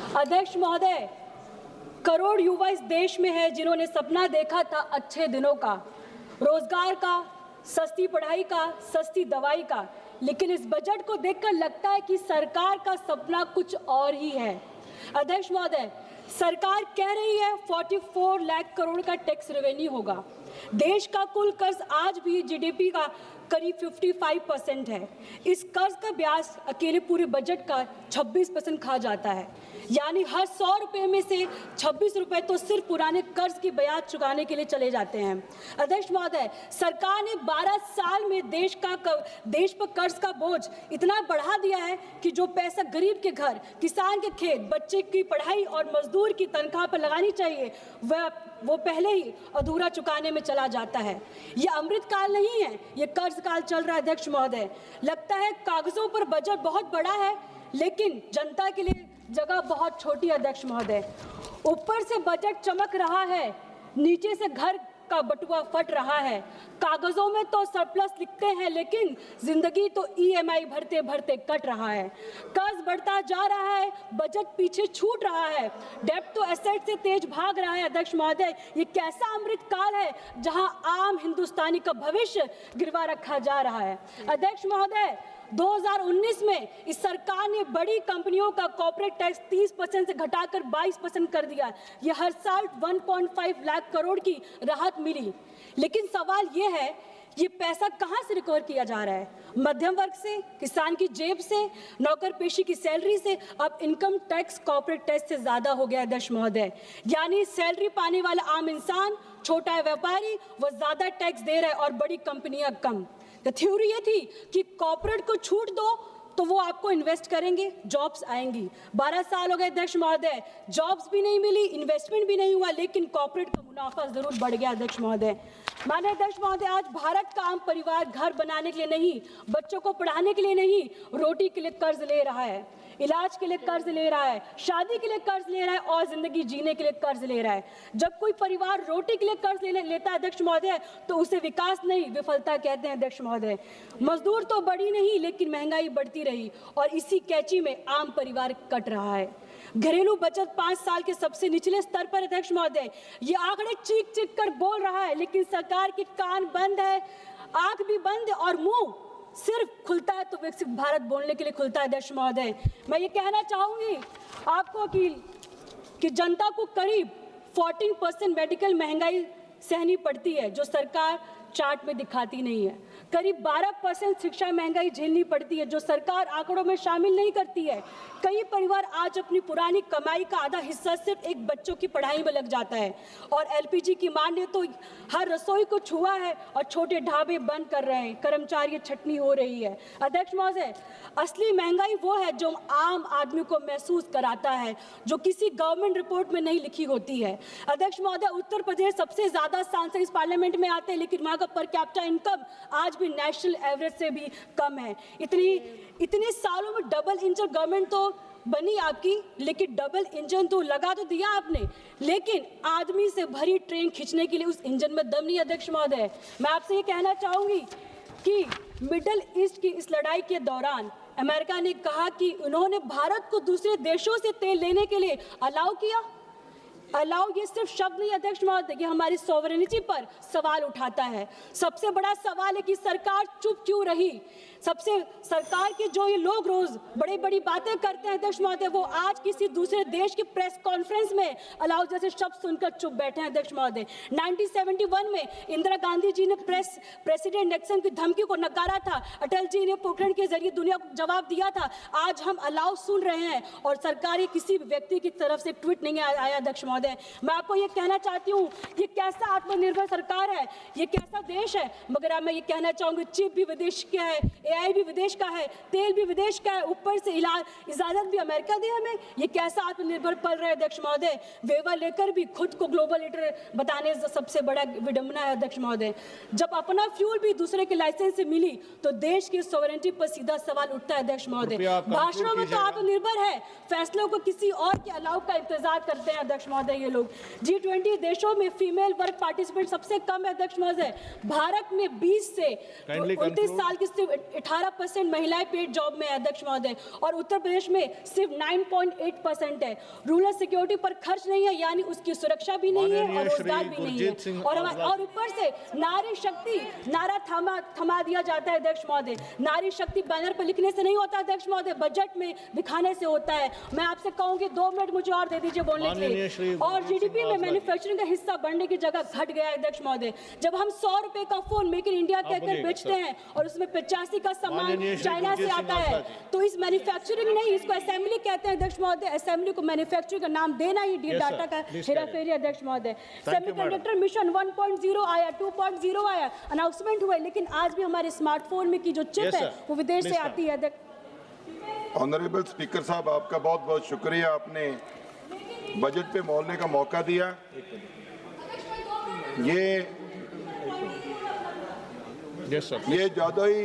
अध्यक्ष महोदय, करोड़ युवा इस देश में है जिन्होंने सपना देखा था अच्छे दिनों का, रोजगार का, सस्ती पढ़ाई का, सस्ती दवाई का, लेकिन इस बजट को देखकर लगता है कि सरकार का सपना कुछ और ही है। अध्यक्ष महोदय, सरकार कह रही है 44 लाख करोड़ का टैक्स रेवेन्यू होगा। देश का कुल कर्ज आज भी जीडीपी का करीब 55% है। इस कर्ज का ब्याज अकेले पूरे बजट का 26% खा जाता है, यानी हर 100 रुपये में से 26 रुपये तो सिर्फ पुराने कर्ज की ब्याज चुकाने के लिए चले जाते हैं। अध्यक्ष महोदय, सरकार ने 12 साल में देश पर कर्ज का बोझ इतना बढ़ा दिया है कि जो पैसा गरीब के घर, किसान के खेत, बच्चे की पढ़ाई और मजदूर की तनख्वाह पर लगानी चाहिए वो पहले ही अधूरा चुकाने में चला जाता है। ये अमृत काल नहीं है, ये कर्ज काल चल रहा है। अध्यक्ष महोदय, लगता है कागजों पर बजट बहुत बड़ा है, लेकिन जनता के लिए जगह बहुत छोटी है। अध्यक्ष महोदय, ऊपर से बजट चमक रहा है, नीचे से घर का बटुआ फट रहा है। कागजों में तो सरप्लस लिखते हैं, लेकिन जिंदगी तो ईएमआई भरते भरते कट रहा है। कर्ज बढ़ता जा रहा है, बजट पीछे छूट रहा है, डेब्ट तो एसेट से तेज भाग रहा है। अध्यक्ष महोदय, ये कैसा अमृत काल है जहां आम हिंदुस्तानी का भविष्य गिरवा रखा जा रहा है। अध्यक्ष महोदय, 2019 में इस सरकार ने बड़ी कंपनियों का कॉर्पोरेट टैक्स 30% से घटाकर 22% कर दिया। ये हर साल 1.5 लाख करोड़ की राहत मिली, लेकिन सवाल ये है ये पैसा कहां से रिकवर किया जा रहा है? मध्यम वर्ग से, किसान की जेब से, नौकर पेशी की सैलरी से। अब इनकम टैक्स कॉर्पोरेट टैक्स से ज्यादा हो गया। अध्यक्ष महोदय, यानी सैलरी पाने वाला आम इंसान, छोटा व्यापारी, वो ज्यादा टैक्स दे रहा है और बड़ी कंपनियां कम। तो थ्योरी ये थी कि कॉर्पोरेट को छूट दो तो वो आपको इन्वेस्ट करेंगे, जॉब्स आएंगी। 12 साल हो गए अध्यक्ष महोदय, जॉब्स भी नहीं मिली, इन्वेस्टमेंट भी नहीं हुआ, लेकिन कॉर्पोरेट का मुनाफा जरूर बढ़ गया। अध्यक्ष महोदय, माननीय अध्यक्ष महोदय, आज भारत का आम परिवार घर बनाने के लिए नहीं, बच्चों को पढ़ाने के लिए नहीं, रोटी के लिए कर्ज ले रहा है, इलाज के लिए कर्ज ले रहा है, शादी के लिए कर्ज ले रहा है और जिंदगी जीने के लिए कर्ज ले रहा है। जब कोई परिवार रोटी के लिए कर्ज लेता है अध्यक्ष महोदय, तो उसे विकास नहीं, विफलता कहते हैं। अध्यक्ष महोदय, मजदूर तो बढ़ी नहीं, लेकिन महंगाई बढ़ती रही और इसी कैची में आम परिवार कट रहा है। घरेलू बचत 5 साल के सबसे निचले स्तर पर। अध्यक्ष महोदय, ये आंकड़े चीख चीख कर बोल रहा है, लेकिन सरकार के कान बंद है, आंख भी बंद है और मुंह सिर्फ खुलता है तो विकसित भारत बोलने के लिए खुलता है। अध्यक्ष महोदय, मैं ये कहना चाहूंगी आपको कि जनता को करीब 14% मेडिकल महंगाई सहनी पड़ती है, जो सरकार चार्ट में दिखाती नहीं है। करीब 12% शिक्षा महंगाई झेलनी पड़ती है, जो सरकार आंकड़ों में शामिल नहीं करती है। कई परिवार आज अपनी पुरानी कमाई का आधा हिस्सा सिर्फ एक बच्चों की पढ़ाई में लग जाता है और एलपीजी की मांग ने तो हर रसोई को छुआ है और छोटे ढाबे बंद कर रहे हैं, कर्मचारी छटनी हो रही है। अध्यक्ष महोदय, असली महंगाई वो है जो आम आदमी को महसूस कराता है, जो किसी गवर्नमेंट रिपोर्ट में नहीं लिखी होती है। अध्यक्ष महोदय, उत्तर प्रदेश सबसे ज्यादा सांसद इस पार्लियामेंट में आते हैं, लेकिन वहां का पर कैपिटा इनकम आज भी नेशनल एवरेज से भी कम है। इतने सालों में डबल इंजन गवर्नमेंट तो बनी आपकी, लेकिन डबल इंजन तो लगा तो दिया आपने, लेकिन आदमी से भरी ट्रेन खींचने के लिए उस इंजन में दम नहीं। अध्यक्ष महोदय, मैं आपसे ये कहना चाहूंगी कि मिडिल ईस्ट की इस लड़ाई के दौरान अमेरिका ने कहा कि उन्होंने भारत को दूसरे देशों से तेल लेने के लिए अलाउ किया। अलाउ ये सिर्फ शब्द नहीं अध्यक्ष महोदय, ये हमारी सॉवरेनिटी पर सवाल उठाता है। सबसे बड़ा सवाल है कि सरकार चुप क्यों रही। सरकार के जो ये लोग रोज बड़ी बड़ी बातें करते हैं अध्यक्ष महोदय, वो आज किसी दूसरे देश की प्रेस कॉन्फ्रेंस में अलाउ जैसे शब्द सुनकर चुप बैठे हैं। अध्यक्ष महोदय, 1971 में इंदिरा गांधी जी ने प्रेसिडेंट निक्सन की धमकी को नकारा था, अटल जी ने पोखरण के जरिए दुनिया को जवाब दिया था। आज हम अलाउ सुन रहे हैं और सरकार किसी व्यक्ति की तरफ से ट्वीट नहीं आया। अध्यक्ष महोदय, मैं आपको ये कहना चाहती हूँ, ये कैसा आत्मनिर्भर सरकार है, ये कैसा देश है। मगर मैं ये कहना चाहूंगी, चिप भी विदेश का है, एआई भी विदेश का है, तेल भी विदेश का है, ऊपर से इजाजत भी अमेरिका दे हमें। ये कैसा आत्मनिर्भर पल रहा है अध्यक्ष महोदय। वेवर लेकर भी खुद को ग्लोबल लीडर बताने से सबसे बड़ा विडंबना है। अध्यक्ष महोदय, जब अपना फ्यूल भी दूसरे के लाइसेंस से मिली तो देश की सॉवरेनिटी पर सीधा सवाल उठता है। अध्यक्ष महोदय, भाषणों में तो आत्मनिर्भर है, फैसलों को किसी और के अलाउ का इंतजार करते हैं। अध्यक्ष महोदय, ये लोग G20 देशों में फीमेल वर्क पार्टिसिपेट सबसे कम है। अध्यक्ष महोदय, भारत में 20 से 29 साल की 18% महिलाएं पेड जॉब में है अध्यक्ष महोदय, और उत्तर प्रदेश में सिर्फ 9.8% है। रूरल सिक्योरिटी पर खर्च नहीं है, यानी उसकी सुरक्षा भी नहीं है और रोजगार भी नहीं है, और ऊपर से नारी शक्ति नारा थमा दिया जाता है अध्यक्ष महोदय। नारी शक्ति बैनर पर लिखने से नहीं होता अध्यक्ष महोदय, बजट में दिखाने से होता है। मैं आपसे कहूंगी 2 मिनट मुझे और दे दीजिए बोलने के लिए। और जीडीपी में मैन्युफैक्चरिंग का हिस्सा बढ़ने की जगह घट गया है अध्यक्ष महोदय। जब हम 100 रुपए का फोन मेक इन इंडिया कहकर बेचते हैं और उसमें 85 का सामान चाइना से आता है, तो इस मैन्युफैक्चरिंग नहीं, इसको असेंबली कहते हैं अध्यक्ष महोदय। असेंबली को मैन्युफैक्चरिंग का नाम देना ही डाटा का हेराफेरी अध्यक्ष महोदय। सेमीकंडक्टर मिशन 1.0 आया, 2.0 आया, अनाउंसमेंट हुआ, लेकिन आज भी हमारे स्मार्टफोन में की जो चिप है वो विदेश से आती है। ऑनरेबल स्पीकर साहब, आपका बहुत बहुत शुक्रिया, आपने बजट पे बोलने का मौका दिया। ये ज्यादा ही